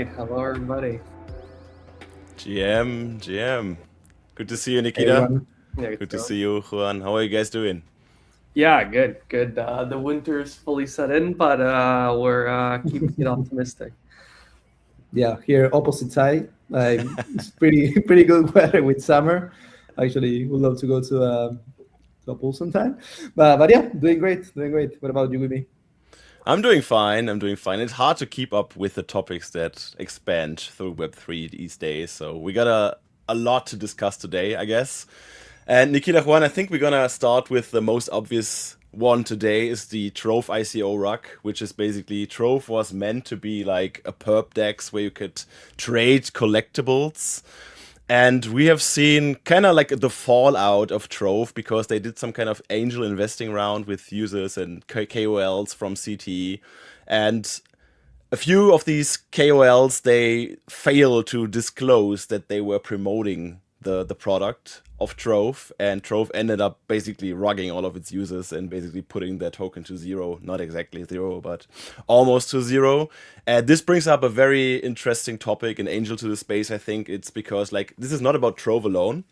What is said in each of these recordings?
right. Hello, everybody. GM. Good to see you, Hey Nikita. everyone. Yeah, it's Good to going. see you, Juan. How are you guys doing? Yeah, good, good. The winter's fully set in, but we're keeping it optimistic. Yeah, here opposite side. It's pretty pretty good weather with summer. Actually, would love to go to a pool sometime. But yeah, doing great, doing great. What about you, Libby? I'm doing fine. It's hard to keep up with the topics that expand through Web3 these days. So we got a lot to discuss today, I guess. And Nikita, Juan, I think we're gonna start with the most obvious one today is the Trove ICO rug, which is basically Trove was meant to be like a perp dex where you could trade collectibles. And we have seen kind of like the fallout of Trove because they did some kind of angel investing round with users and KOLs from CTE. And a few of these KOLs, they failed to disclose that they were promoting the product of Trove, and Trove ended up basically rugging all of its users and basically putting their token to zero. Not exactly zero, but almost to zero. And this brings up a very interesting topic in Angel to the Space. I think it's because like this is not about Trove alone.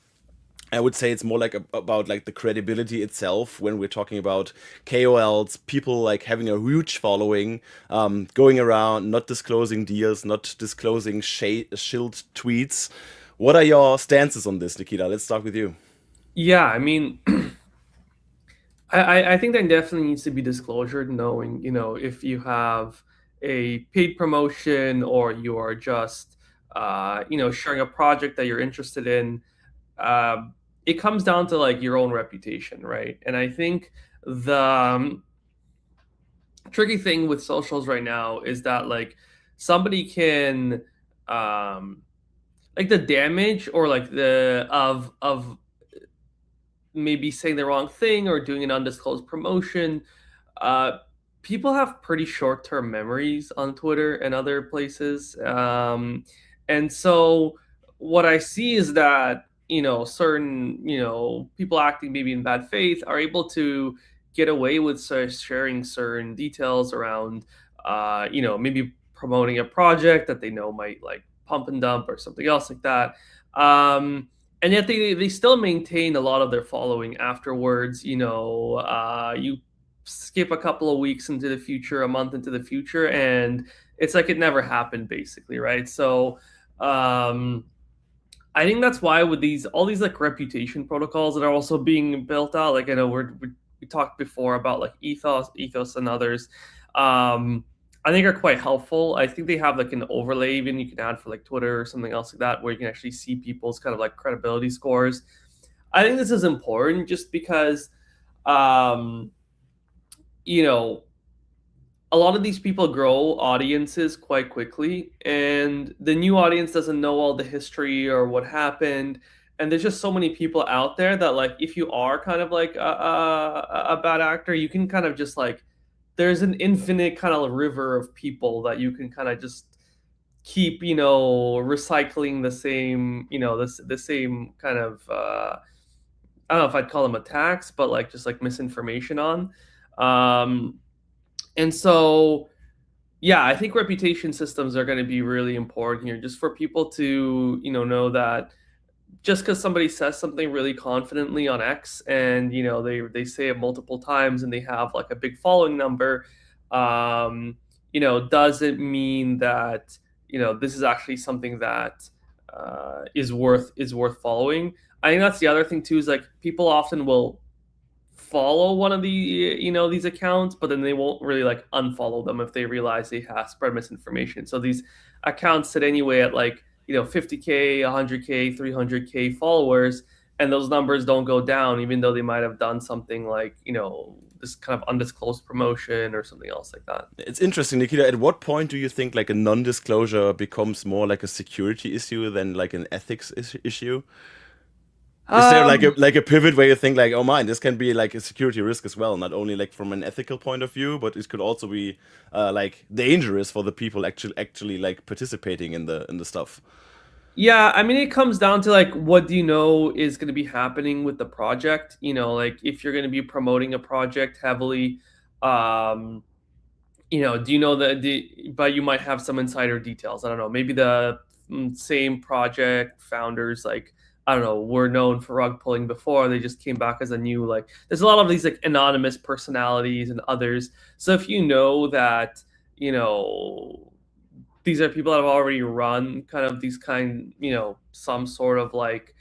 I would say it's more like about like the credibility itself when we're talking about KOLs, people like having a huge following, going around, not disclosing deals, not disclosing shield tweets. What are your stances on this, Nikita? Let's start with you. Yeah, I mean, I think there definitely needs to be disclosure, knowing if you have a paid promotion or you are just sharing a project that you're interested in. It comes down to like your own reputation, right? And I think the tricky thing with socials right now is that like somebody can like the damage or like the of maybe saying the wrong thing or doing an undisclosed promotion. uh People have pretty short-term memories on Twitter and other places. And so what I see is that certain people acting maybe in bad faith are able to get away with sharing certain details around maybe promoting a project that they know might like pump and dump or something else like that. And yet they still maintain a lot of their following afterwards. You skip a couple of weeks into the future, a month into the future, and it's like it never happened, basically, right? So um I think that's why with these all these like reputation protocols that are also being built out, like I know we talked before about like ethos and others. I think are quite helpful. I think they have like an overlay even you can add for like Twitter or something else like that, where you can actually see people's kind of like credibility scores. I think this is important just because um you know a lot of these people grow audiences quite quickly, and the new audience doesn't know all the history or what happened. And there's just so many people out there that like if you are kind of like a bad actor, you can kind of just like there's an infinite kind of river of people that you can kind of just keep recycling the same the same kind of I don't know if I'd call them attacks, but like just like misinformation on. um and so yeah, I think reputation systems are going to be really important here, just for people to know that just because somebody says something really confidently on X, and they say it multiple times and they have like a big following number, doesn't mean that this is actually something that is worth following. I think that's the other thing too, is like people often will follow one of the these accounts, but then they won't really like unfollow them if they realize they have spread misinformation. So these accounts sit anyway at like 50K, 100K, 300K followers, and those numbers don't go down even though they might have done something like this kind of undisclosed promotion or something else like that. It's interesting, Nikita. At what point do you think like a non-disclosure becomes more like a security issue than like an ethics issue? Is there like a um pivot where you think like, oh man, this can be like a security risk as well, not only like from an ethical point of view, but it could also be like dangerous for the people actually like participating in the stuff. Yeah, I mean, it comes down to like, what do you know is going to be happening with the project? Like if you're going to be promoting a project heavily, um, do you know but you might have some insider details. I don't know. Maybe the same project founders, like, I don't know, were known for rug pulling before. They just came back as a new, like, there's a lot of these like anonymous personalities and others. So if you know that, these are people that have already run kind of these some sort of like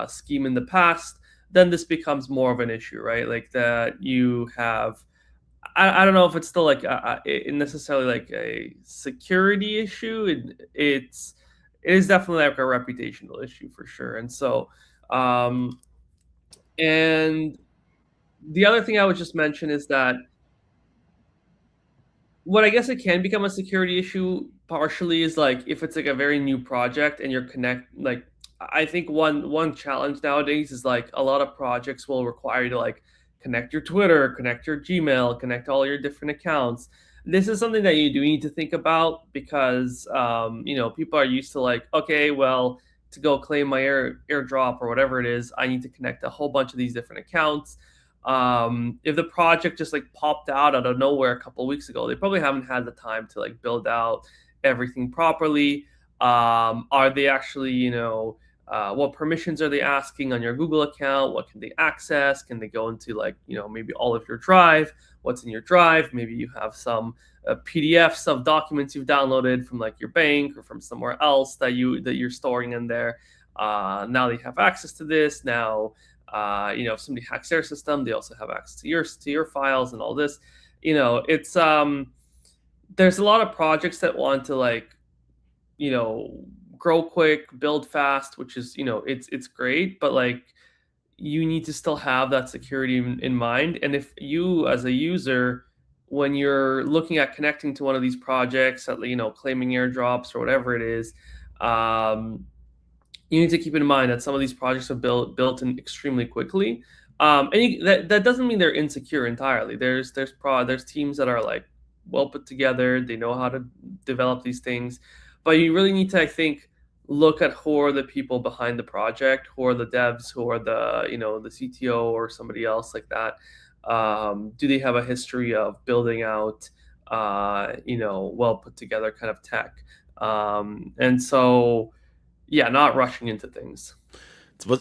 scheme in the past, then this becomes more of an issue, right? Like that you have, I don't know if it's still like necessarily like a security issue. It is definitely like a reputational issue for sure. And so, and the other thing I would just mention is that what I guess it can become a security issue partially is like if it's like a very new project and you're I think one challenge nowadays is like a lot of projects will require you to like connect your Twitter, connect your Gmail, connect all your different accounts. This is something that you do need to think about because people are used to like, okay, well, to go claim my airdrop or whatever it is, I need to connect a whole bunch of these different accounts. If the project just like popped out of nowhere a couple of weeks ago, they probably haven't had the time to like build out everything properly. Are they actually, what permissions are they asking on your Google account? What can they access? Can they go into like, maybe all of your drive? What's in your drive? Maybe you have some PDFs of documents you've downloaded from like your bank or from somewhere else that you're storing in there. Now they have access to this. Now, if somebody hacks their system, they also have access to your files and all this. It's there's a lot of projects that want to like, grow quick, build fast, which is, it's great, but like you need to still have that security in mind. And if you as a user, when you're looking at connecting to one of these projects, claiming airdrops or whatever it is, you need to keep in mind that some of these projects are built in extremely quickly. That doesn't mean they're insecure entirely. There's teams that are like well put together. They know how to develop these things, but you really need to, I think, look at who are the people behind the project, who are the devs, who are the the CTO or somebody else like that. Do they have a history of building out well put together kind of tech? And so, yeah, not rushing into things.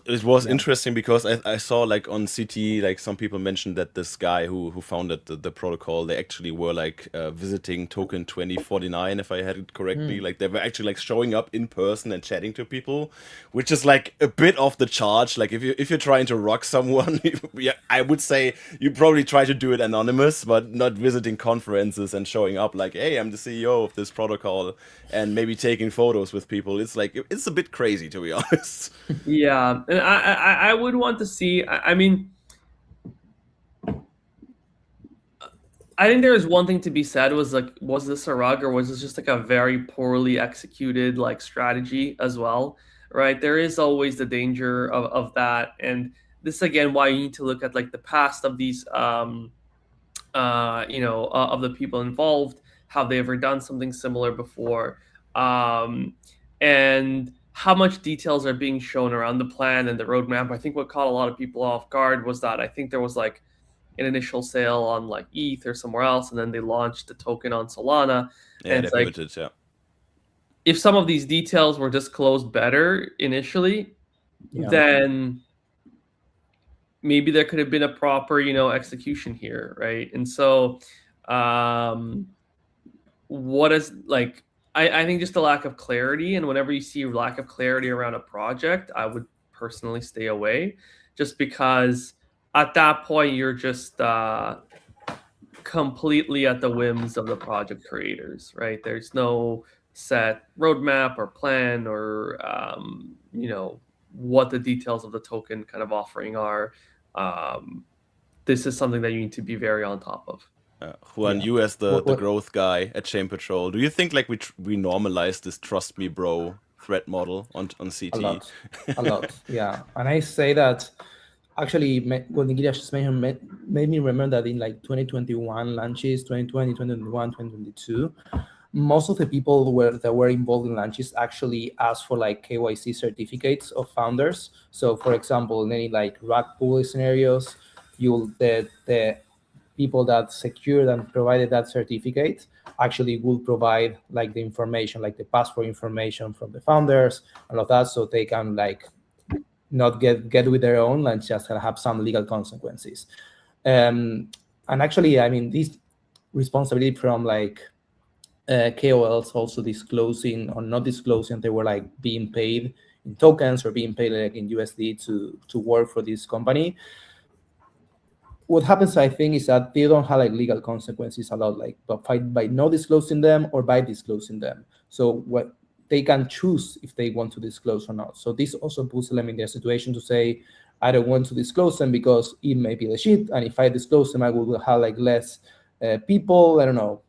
It was interesting because I saw like on CT, like some people mentioned that this guy who founded the protocol, they actually were like visiting Token 2049, if I had it correctly. Like they were actually like showing up in person and chatting to people, which is like a bit off the charge. Like if you're trying to rock someone, yeah, I would say you probably try to do it anonymous, but not visiting conferences and showing up like, hey, I'm the CEO of this protocol, and maybe taking photos with people. It's like it's a bit crazy, to be honest. Yeah. And I would want to see. I mean, I think there is one thing to be said was like, was this a rug or was this just like a very poorly executed like strategy as well, right? There is always the danger of that, and this again why you need to look at like the past of these of the people involved. Have they ever done something similar before? And how much details are being shown around the plan and the roadmap. I think what caught a lot of people off guard was that I think there was like an initial sale on like ETH or somewhere else, and then they launched the token on Solana. Yeah, and they it's like, pivoted, yeah. if some of these details were disclosed better initially, then maybe there could have been a proper, execution here, right? And so, what is like? I think just a lack of clarity, and whenever you see lack of clarity around a project, I would personally stay away, just because at that point you're just completely at the whims of the project creators, right? There's no set roadmap or plan or what the details of the token kind of offering are. This is something that you need to be very on top of. Juan, you as the growth guy at Chain Patrol, do you think like we normalize this trust me bro threat model on CT? A lot, yeah. And I say that actually what Nikitas just mentioned made me remember that in like 2021 launches, 2020, 2021, 2022, most of the people that were involved in launches actually asked for like KYC certificates of founders. So for example, in any like rug pull scenarios, the people that secured and provided that certificate actually will provide like the information, like the passport information from the founders and all of that, so they can like not get with their own and just have some legal consequences. And actually, I mean, this responsibility from like KOLs also disclosing or not disclosing they were like being paid in tokens or being paid like in USD to work for this company. What happens, I think, is that they don't have like legal consequences a lot, like by not disclosing them or by disclosing them. So what they can choose if they want to disclose or not. So this also puts them in their situation to say, I don't want to disclose them because it may be legit, and if I disclose them, I will have like less people, I don't know,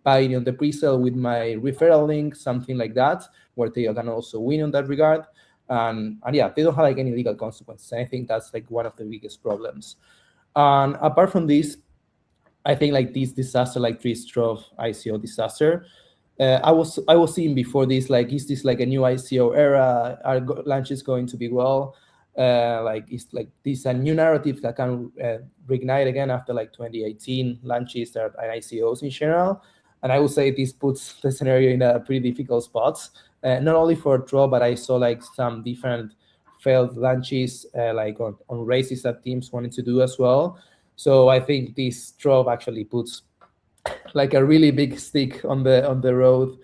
buying on the pre-sale with my referral link, something like that, where they can also win on that regard. And yeah, they don't have like any legal consequences. I think that's like one of the biggest problems. And apart from this, I think like this disaster, like Tristrov ICO disaster, I was seeing before this, like, is this like a new ICO era? Are launches going to be well? Like, is like this a new narrative that can reignite again after like 2018 launches and ICOs in general? And I would say this puts the scenario in a pretty difficult spot, not only for Draw, but I saw like some different failed launches like on races that teams wanted to do as well. So I think this Draw actually puts like a really big stick on the road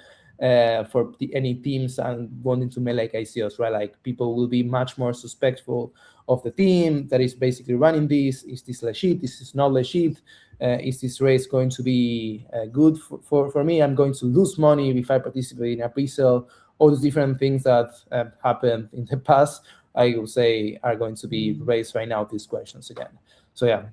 for any teams and wanting to make like ICOs, right? Like people will be much more suspectful of the team that is basically running this. Is this legit? Is this not legit? Is this race going to be good for me? I'm going to lose money if I participate in a pre-sale. All the different things that happened in the past, I would say, are going to be raised right now, these questions again. So yeah,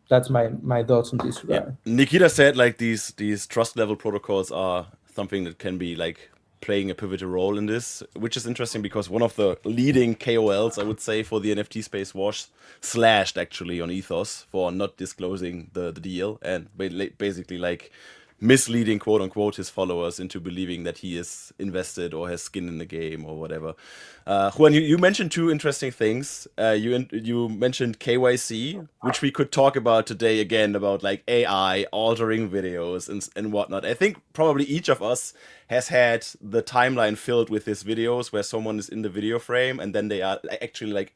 that's my thoughts on this regard. Yeah. Nikita said like these trust level protocols are something that can be like playing a pivotal role in this, which is interesting because one of the leading KOLs, I would say, for the NFT space was slashed actually on Ethos for not disclosing the deal and basically like misleading, quote unquote, his followers into believing that he is invested or has skin in the game or whatever. Juan, you mentioned two interesting things. You mentioned KYC, which we could talk about today again, about like AI altering videos and whatnot. I think probably each of us has had the timeline filled with these videos where someone is in the video frame and then they are actually like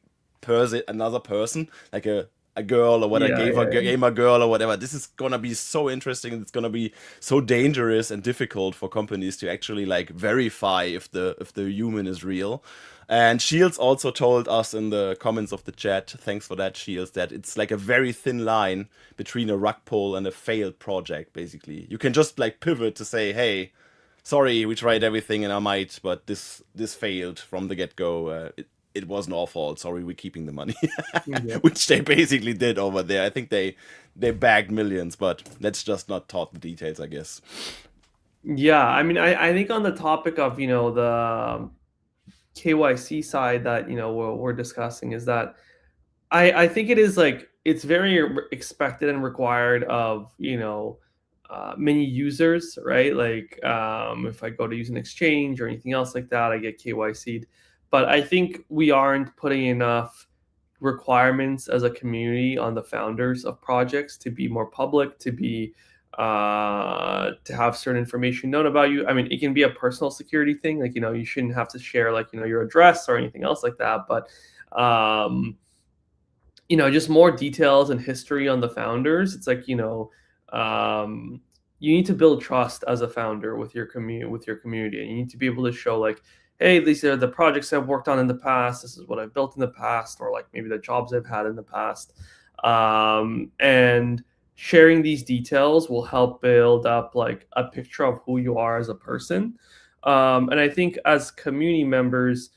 another person, like a girl or whatever, gamer girl or whatever. This is gonna be so interesting. It's gonna be so dangerous and difficult for companies to actually like verify if the human is real. And Shields also told us in the comments of the chat, thanks for that, Shields, that it's like a very thin line between a rug pull and a failed project, basically. You can just like pivot to say, hey, sorry, we tried everything in our might, but this failed from the get-go. It wasn't our fault. Sorry, we're keeping the money. Which they basically did over there. I think they bagged millions, but let's just not talk the details, I guess. Yeah, I mean, I think on the topic of, the KYC side that, we're discussing is that I think it is like, it's very expected and required of, many users, right? Like if I go to use an exchange or anything else like that, I get KYC'd. But I think we aren't putting enough requirements as a community on the founders of projects to be more public, to be to have certain information known about you. I mean, it can be a personal security thing, like, you shouldn't have to share like, your address or anything else like that. But just more details and history on the founders. It's like, you need to build trust as a founder with your community, and you need to be able to show like, hey, these are the projects I've worked on in the past. This is what I've built in the past, or like maybe the jobs I've had in the past. And sharing these details will help build up like a picture of who you are as a person. And I think as community members,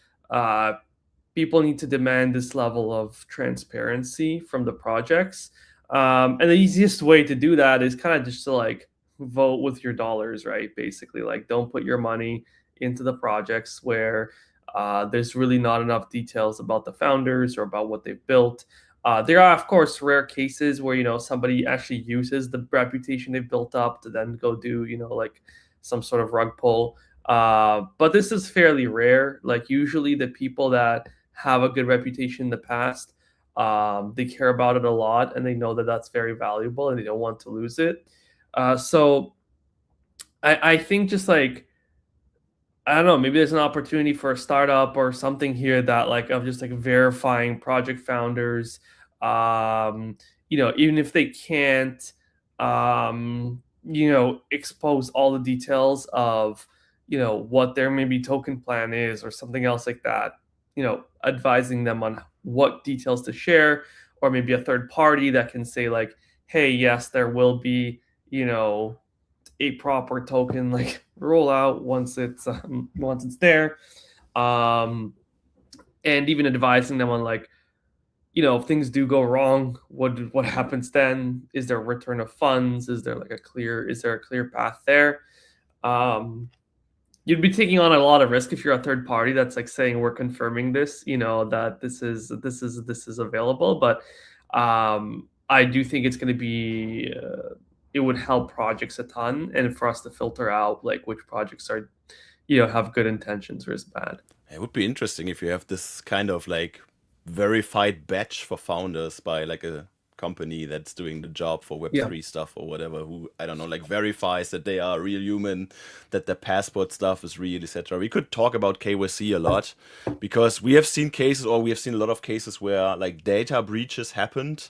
people need to demand this level of transparency from the projects. And the easiest way to do that is kind of just to like vote with your dollars, right? Basically, like, don't put your money into the projects where there's really not enough details about the founders or about what they've built. There are, of course, rare cases where, somebody actually uses the reputation they've built up to then go do, like some sort of rug pull. But this is fairly rare. Like, usually the people that have a good reputation in the past They care about it a lot, and they know that that's very valuable, and they don't want to lose it. So I think just like, I don't know, maybe there's an opportunity for a startup or something here that like of just like verifying project founders, even if they can't, expose all the details of, what their maybe token plan is or something else like that, advising them on what details to share, or maybe a third party that can say like, hey, yes, there will be, a proper token like rollout once it's there, and even advising them on like, if things do go wrong, what happens then? Is there a return of funds? Is there a clear path there? You'd be taking on a lot of risk if you're a third party that's like saying we're confirming this, that this is available. But I do think it's going to be it would help projects a ton, and for us to filter out like which projects are, have good intentions or is bad. It would be interesting if you have this kind of like verified badge for founders by like a company that's doing the job for Web3 stuff or whatever, who, I don't know, like verifies that they are a real human, that their passport stuff is real, etc. We could talk about KYC a lot, because we have seen cases, or we have seen a lot of cases where like data breaches happened,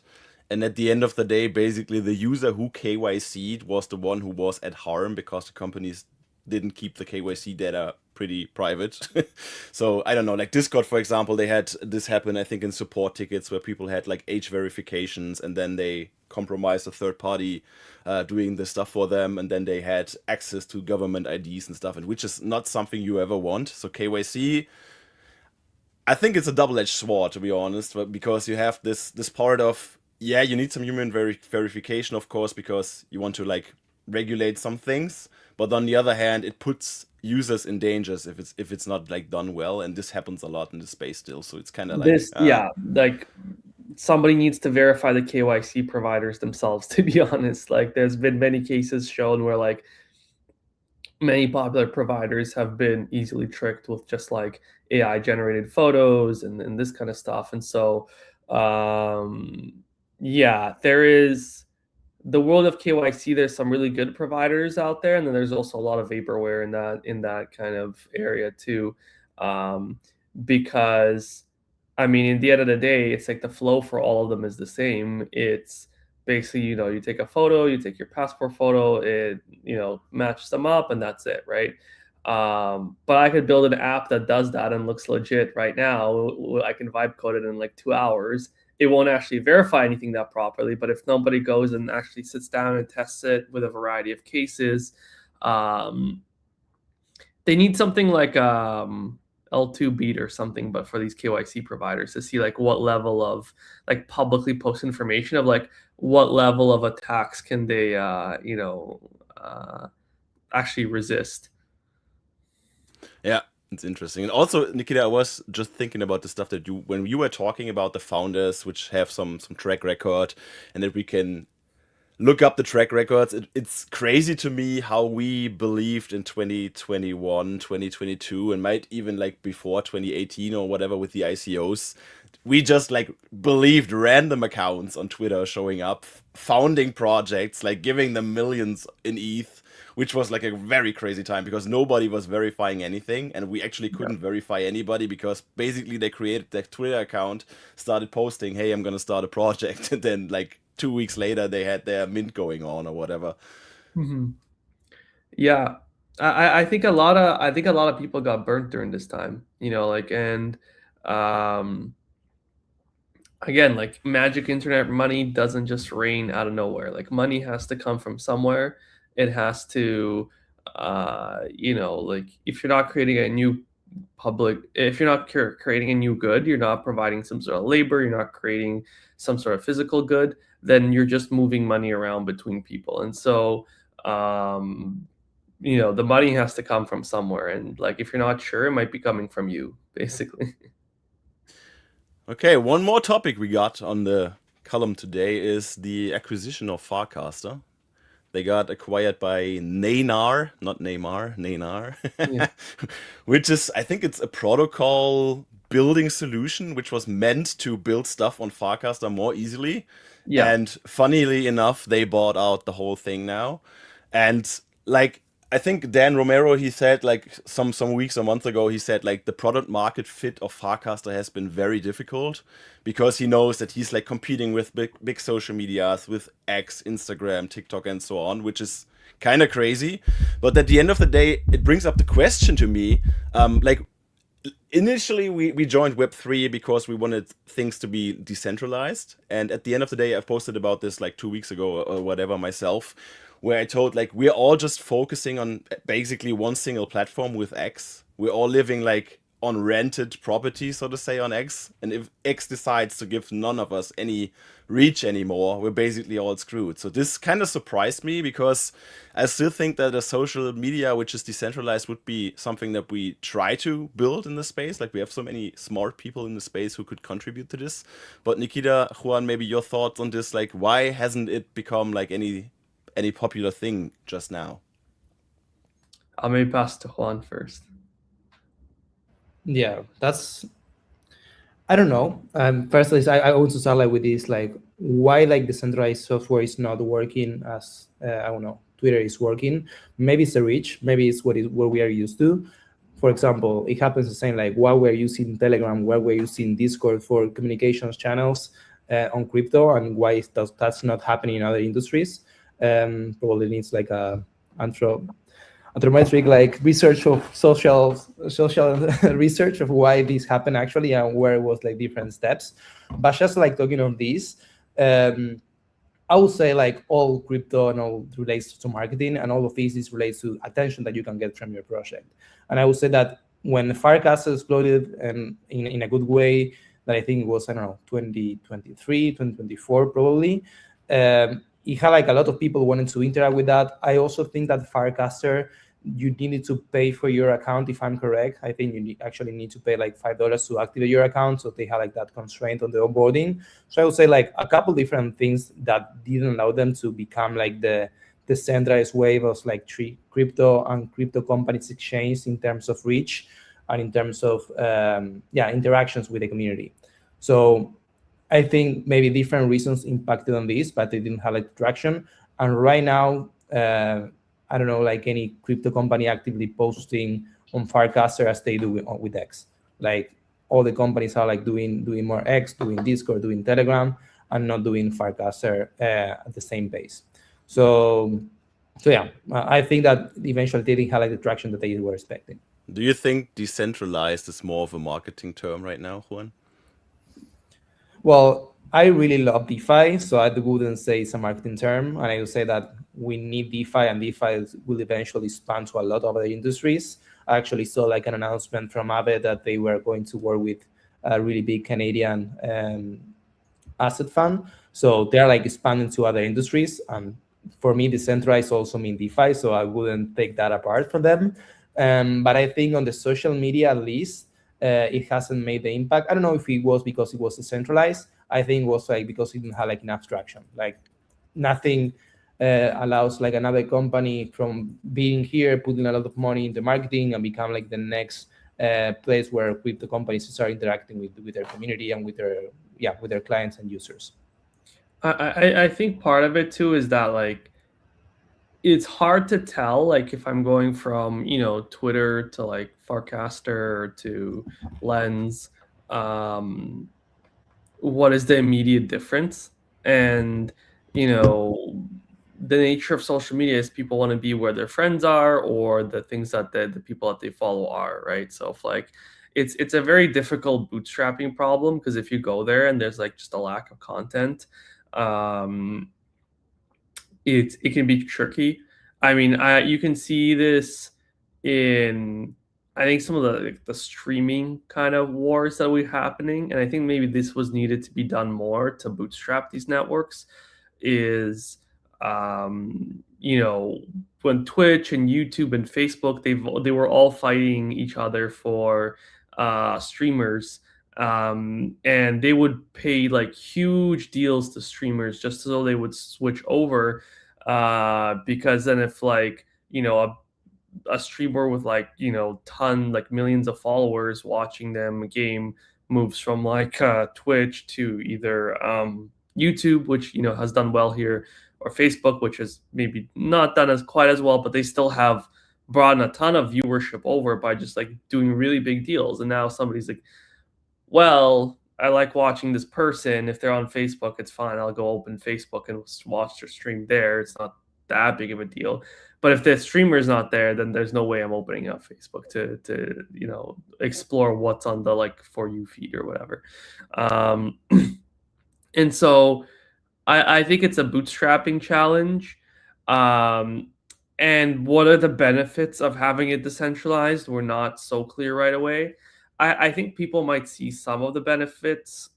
and at the end of the day, basically the user who KYC'd was the one who was at harm, because the companies didn't keep the KYC data pretty private. So I don't know, like Discord, for example, they had this happen, I think, in support tickets, where people had like age verifications, and then they compromised a third party doing this stuff for them, and then they had access to government IDs and stuff, and which is not something you ever want. So KYC, I think it's a double-edged sword, to be honest, but because you have this part of, yeah, you need some human verification, of course, because you want to like regulate some things, but on the other hand, it puts users in dangers if it's not like done well, and this happens a lot in the space still. So it's kind of like this, like somebody needs to verify the KYC providers themselves, to be honest. Like there's been many cases shown where like many popular providers have been easily tricked with just like AI generated photos and this kind of stuff. And so there is the world of KYC. There's some really good providers out there, and then there's also a lot of vaporware in that kind of area too, because I mean, in the end of the day, it's like the flow for all of them is the same. It's basically, you take a photo, you take your passport photo, it matches them up, and that's it, right? But I could build an app that does that and looks legit right now. I can vibe code it in like 2 hours. It won't actually verify anything that properly, but if nobody goes and actually sits down and tests it with a variety of cases, they need something like L2 beat or something, but for these KYC providers, to see like what level of like publicly post information of like what level of attacks can they actually resist. Yeah, it's interesting. And also, Nikita, I was just thinking about the stuff that when you were talking about the founders, which have some track record, and that we can look up the track records. It's crazy to me how we believed in 2021, 2022, and might even like before 2018 or whatever with the ICOs. We just like believed random accounts on Twitter showing up, founding projects, like giving them millions in ETH, which was like a very crazy time because nobody was verifying anything, and we actually couldn't verify anybody because basically they created their Twitter account, started posting, hey, I'm gonna start a project, and then like 2 weeks later they had their mint going on or whatever. Yeah, I think a lot of people got burnt during this time, and again, like magic internet money doesn't just rain out of nowhere. Like money has to come from somewhere. It has to, like if you're not creating a new if you're not creating a new good, you're not providing some sort of labor, you're not creating some sort of physical good, then you're just moving money around between people. And so, the money has to come from somewhere. And like, if you're not sure, it might be coming from you, basically. Okay, one more topic we got on the column today is the acquisition of Farcaster. They got acquired by Naynar, not Neymar, Naynar, which is, I think it's a protocol building solution which was meant to build stuff on Farcaster more easily. Yeah. And funnily enough, they bought out the whole thing now. And like, I think Dan Romero, he said like some weeks or months ago, he said like the product market fit of Farcaster has been very difficult because he knows that he's like competing with big social medias, with X, Instagram, TikTok, and so on, which is kind of crazy. But at the end of the day, it brings up the question to me, like, initially we joined Web3 because we wanted things to be decentralized. And at the end of the day, I posted about this like 2 weeks ago or whatever myself, where I told like we're all just focusing on basically one single platform with X. We're all living like on rented property, so to say, on X. And if X decides to give none of us any reach anymore, we're basically all screwed. So this kind of surprised me because I still think that a social media which is decentralized would be something that we try to build in the space. Like we have so many smart people in the space who could contribute to this. But Nikita, Juan, maybe your thoughts on this, like why hasn't it become like any popular thing just now? I'll maybe pass to Juan first. Yeah, that's, I don't know. Firstly, I also start like with this, like why like decentralized software is not working as I don't know, Twitter is working. Maybe it's the reach, maybe it's what we are used to. For example, it happens the same like why we're using Telegram, why we're using Discord for communications channels on crypto, and why that's not happening in other industries. Probably needs like a anthropometric like research of social research of why this happened actually and where it was like different steps. But just like talking on this, I would say like all crypto and all relates to marketing, and all of this relates to attention that you can get from your project. And I would say that when Farcaster exploded and in a good way, that I think it was, I don't know, 2023, 2024 probably, it had like a lot of people wanting to interact with that. I also think that Farcaster, you needed to pay for your account, if I'm correct. I think you actually need to pay like $5 to activate your account. So they had like that constraint on the onboarding. So I would say like a couple different things that didn't allow them to become like the centralized wave of like crypto and crypto companies exchange in terms of reach and in terms of interactions with the community. So I think maybe different reasons impacted on this, but they didn't have like traction. And right now, I don't know, like any crypto company actively posting on Farcaster as they do with X. Like all the companies are like doing more X, doing Discord, doing Telegram, and not doing Farcaster at the same pace. So yeah, I think that eventually they didn't have like the traction that they were expecting. Do you think decentralized is more of a marketing term right now, Juan? Well, I really love DeFi, so I wouldn't say it's a marketing term. And I would say that we need DeFi, and DeFi will eventually span to a lot of other industries. I actually saw like an announcement from Aave that they were going to work with a really big Canadian asset fund. So they're like expanding to other industries. And for me, decentralized also mean DeFi, so I wouldn't take that apart from them. But I think on the social media, at least, it hasn't made the impact. I don't know if it was because it was decentralized. I think it was like because it didn't have like enough traction. Like nothing allows like another company from being here, putting a lot of money into marketing and become like the next place where crypto companies start interacting with their community and with their clients and users. I think part of it too is that like it's hard to tell like if I'm going from Twitter to like Farcaster to Lens, what is the immediate difference? And the nature of social media is people want to be where their friends are or the things that the people that they follow are, right? So if like it's a very difficult bootstrapping problem, because if you go there and there's like just a lack of content, it can be tricky. I mean, you can see this in, I think, some of the streaming kind of wars that were happening, and I think maybe this was needed to be done more to bootstrap these networks. Is when Twitch and YouTube and Facebook, they were all fighting each other for streamers. And they would pay like huge deals to streamers just so they would switch over, because then if like a streamer with like, millions of followers watching them game moves from like Twitch to either YouTube, which has done well here, or Facebook, which has maybe not done as quite as well, but they still have brought in a ton of viewership over by just like doing really big deals. And now somebody's like, well, I like watching this person. If they're on Facebook, it's fine. I'll go open Facebook and watch their stream there. It's not that big of a deal. But if the streamer's not there, then there's no way I'm opening up Facebook to explore what's on the like For You feed or whatever. And so I think it's a bootstrapping challenge. And what are the benefits of having it decentralized? We're not so clear right away. I think people might see some of the benefits,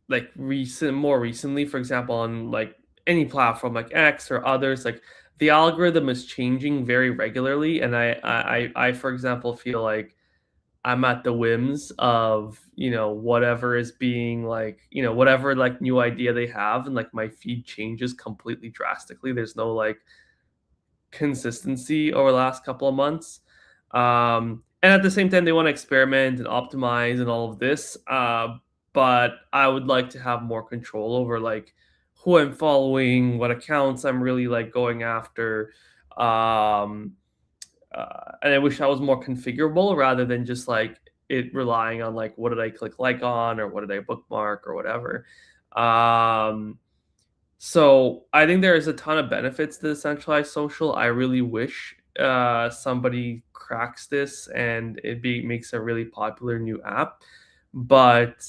like more recently, for example, on like any platform like X or others, like the algorithm is changing very regularly, and I for example feel like I'm at the whims of whatever is being like whatever like new idea they have, and like my feed changes completely drastically. There's no like consistency over the last couple of months. And at the same time, they want to experiment and optimize and all of this. But I would like to have more control over like who I'm following, what accounts I'm really like going after. And I wish that was more configurable rather than just like it relying on like what did I click like on or what did I bookmark or whatever. So I think there is a ton of benefits to decentralized social. I really wish somebody cracks this and it makes a really popular new app, but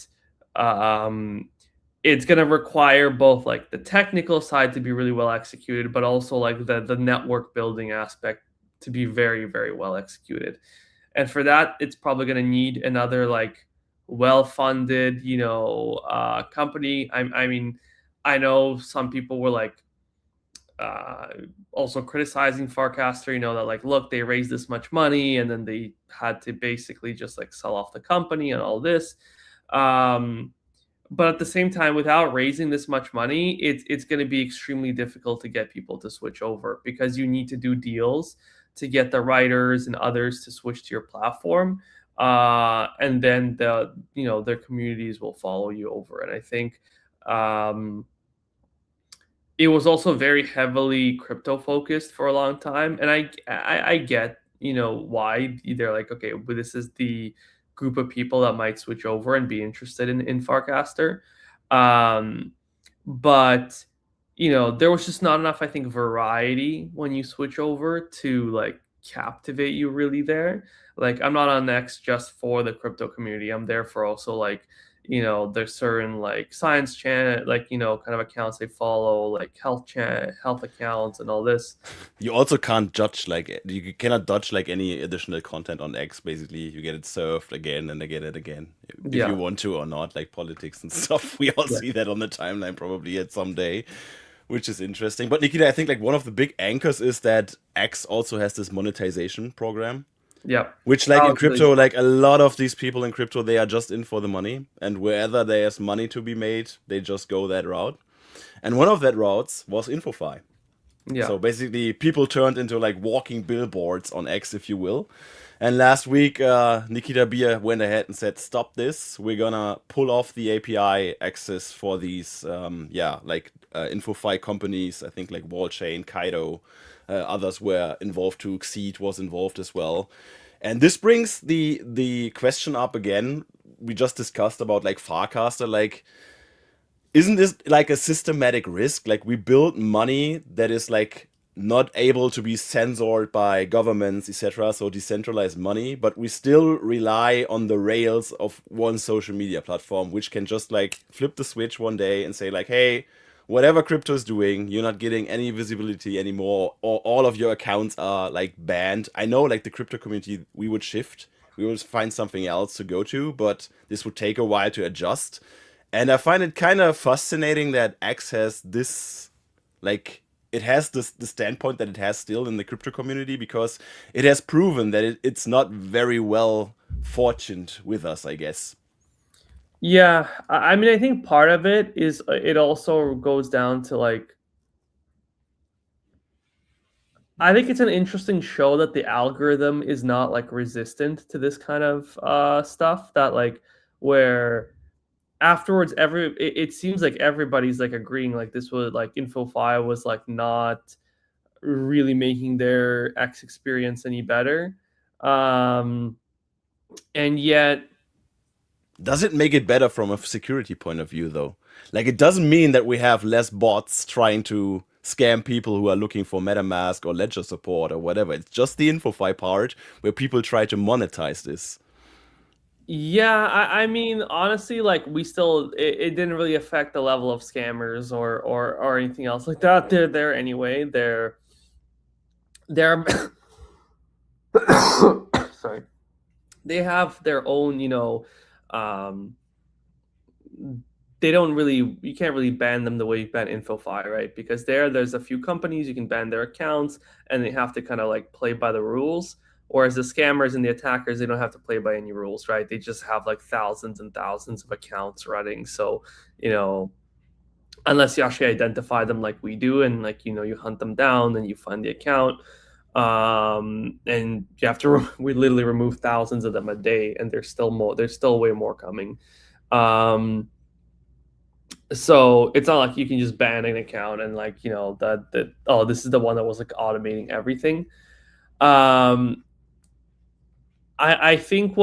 it's going to require both like the technical side to be really well executed, but also like the network building aspect to be very, very well executed. And for that, it's probably going to need another like well-funded, company. I mean, I know some people were like also criticizing Farcaster, that like, look, they raised this much money and then they had to basically just like sell off the company and all this. But at the same time, without raising this much money, it's going to be extremely difficult to get people to switch over because you need to do deals to get the writers and others to switch to your platform. And then their communities will follow you over. And I think it was also very heavily crypto focused for a long time. And I get, why they're like, okay, but this is the group of people that might switch over and be interested in Farcaster. But there was just not enough, I think, variety when you switch over to like captivate you really there. Like I'm not on X just for the crypto community. I'm there for also like, there's certain like science channel, like, kind of accounts they follow, like health accounts and all this. You also can't judge, like, you cannot dodge like any additional content on X. Basically, you get it served again and again and again if you want to or not, like politics and stuff. We all see that on the timeline probably at some day, which is interesting. But Nikita, I think like one of the big anchors is that X also has this monetization program. Yeah. Which like in crypto, like a lot of these people in crypto, they are just in for the money. And wherever there's money to be made, they just go that route. And one of that routes was InfoFi. Yeah. So basically people turned into like walking billboards on X, if you will. And last week, Nikita Beer went ahead and said, stop this. We're going to pull off the API access for these, InfoFi companies. I think like Wallchain, Kaido, others were involved too. Xeed was involved as well. And this brings the question up again. We just discussed about like Farcaster. Like, isn't this like a systematic risk? Like we build money that is like not able to be censored by governments, etc. So decentralized money, but we still rely on the rails of one social media platform, which can just like flip the switch one day and say like, hey, whatever crypto is doing, you're not getting any visibility anymore, or all of your accounts are like banned. I know like the crypto community, we would shift, we would find something else to go to, but this would take a while to adjust. And I find it kind of fascinating that X has this, like, it has the standpoint that it has still in the crypto community, because it has proven that it's not very well fortuned with us, I guess. Yeah, I mean, I think part of it is it also goes down to like I think it's an interesting show that the algorithm is not like resistant to this kind of stuff, that like where afterwards it seems like everybody's like agreeing like this was like InfoFi was like not really making their X experience any better. And yet Does it make it better from a security point of view, though? Like, it doesn't mean that we have less bots trying to scam people who are looking for MetaMask or Ledger support or whatever. It's just the InfoFi part where people try to monetize this. yeah, I mean, honestly, like we still, it didn't really affect the level of scammers or anything else like that. They're there anyway. They're sorry, they have their own, they don't really, you can't really ban them the way you ban InfoFi, right? Because there's a few companies you can ban their accounts and they have to kind of like play by the rules. Whereas the scammers and the attackers, they don't have to play by any rules, right? They just have like thousands and thousands of accounts running. So, unless you actually identify them like we do and like, you hunt them down and you find the account. And you have to, we literally remove thousands of them a day and there's still way more coming. So it's not like you can just ban an account and like, that oh, this is the one that was like automating everything. I think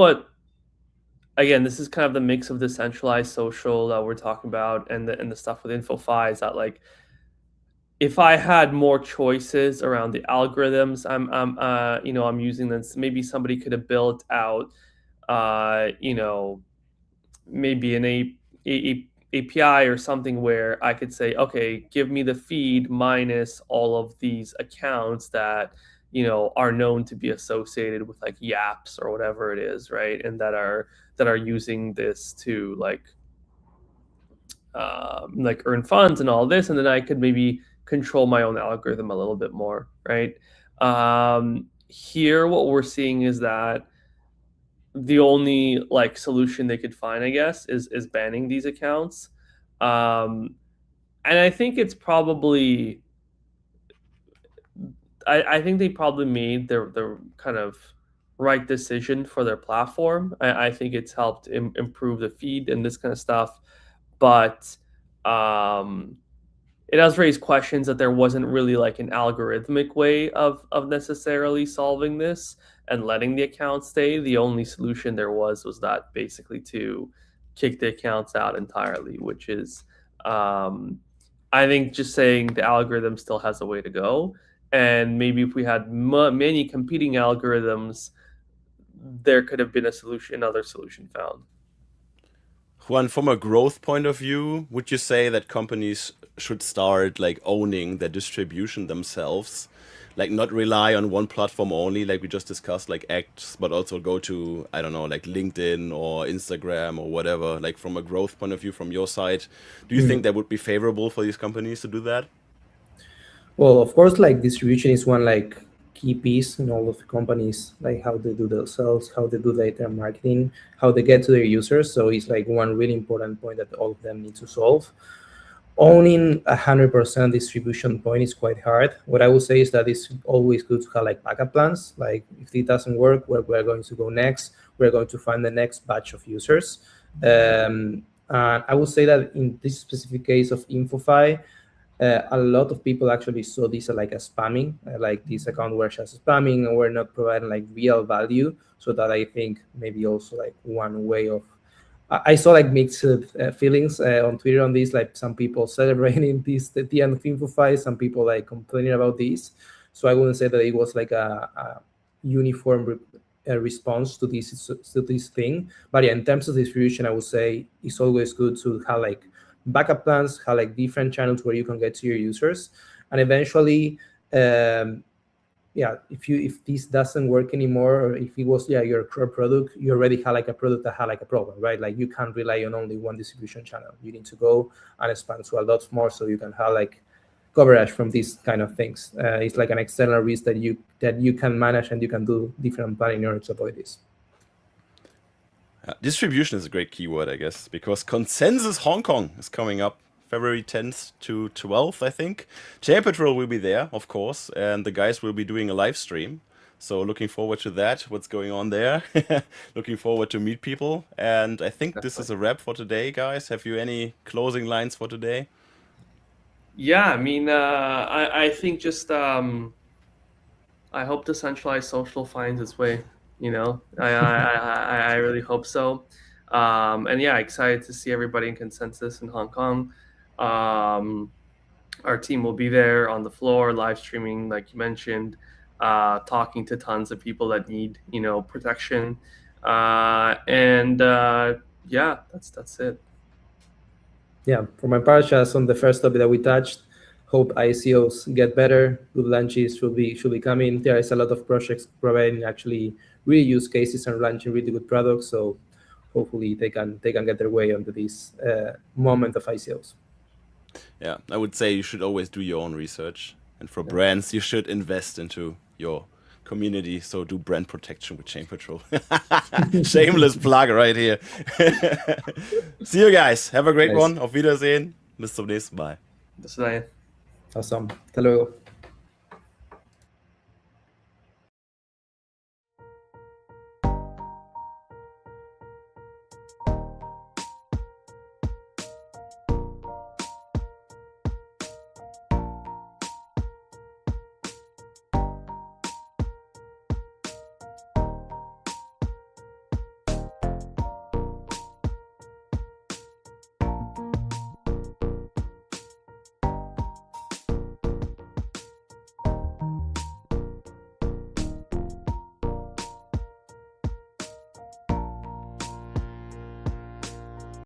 again, this is kind of the mix of decentralized social that we're talking about and the stuff with InfoFi is that like if I had more choices around the algorithms I'm using this, maybe somebody could have built out maybe an API or something where I could say, okay, give me the feed minus all of these accounts that are known to be associated with like Yaps or whatever it is, right? And that are using this to like earn funds and all this, and then I could maybe control my own algorithm a little bit more, right? Here, what we're seeing is that the only like solution they could find, I guess, is banning these accounts. And I think it's probably I think they probably made their kind of right decision for their platform. I think it's helped improve the feed and this kind of stuff, but it does raise questions that there wasn't really like an algorithmic way of necessarily solving this and letting the account stay. The only solution there was that basically to kick the accounts out entirely, which is I think just saying the algorithm still has a way to go. And maybe if we had many competing algorithms, there could have been another solution found. Juan, from a growth point of view, would you say that companies should start like owning their distribution themselves? Like not rely on one platform only, like we just discussed, like X, but also go to, I don't know, like LinkedIn or Instagram or whatever, like from a growth point of view from your side. Do you think that would be favorable for these companies to do that? Well, of course, like distribution is one like key piece in all of the companies, like how they do themselves, how they do data marketing, how they get to their users. So it's like one really important point that all of them need to solve. Owning 100% distribution point is quite hard. What I would say is that it's always good to have like backup plans. Like if it doesn't work, where we're going to go next, we're going to find the next batch of users. And I would say that in this specific case of InfoFi, a lot of people actually saw this like a spamming, like this account were just spamming and we're not providing like real value. So that I think maybe also like one way of, I saw like mixed feelings on Twitter on this, like some people celebrating this at the end of InfoFi, some people like complaining about this. So I wouldn't say that it was like a uniform response to this thing. But yeah, in terms of distribution, I would say it's always good to have like backup plans, have like different channels where you can get to your users, and eventually, if this doesn't work anymore, or if it was your core product, you already had like a product that had like a problem, right? Like you can't rely on only one distribution channel. You need to go and expand to a lot more, so you can have like coverage from these kind of things. It's like an external risk that you can manage, and you can do different planning in order to avoid this. Distribution is a great keyword, I guess, because Consensus Hong Kong is coming up February 10th to 12th, I think. Chain Patrol will be there, of course, and the guys will be doing a live stream. So looking forward to that, what's going on there. Looking forward to meet people. And I think this is a wrap for today, guys. Have you any closing lines for today? Yeah, I mean, I think just I hope decentralized social finds its way. You know, I really hope so. And yeah, excited to see everybody in Consensus in Hong Kong. Our team will be there on the floor, live streaming, like you mentioned, talking to tons of people that need, you know, protection. Yeah, that's it. Yeah, for my part, just on the first topic that we touched, hope ICOs get better. Good launches should be coming. There is a lot of projects providing actually real use cases and launching really good products. So hopefully they can get their way onto this moment of ICOs. Yeah, I would say you should always do your own research. And for brands, you should invest into your community. So do brand protection with Chain Patrol. Shameless plug right here. See you guys. Have a great one. Auf Wiedersehen. Bis zum nächsten Mal. Bis dahin. Awesome. Hasta luego.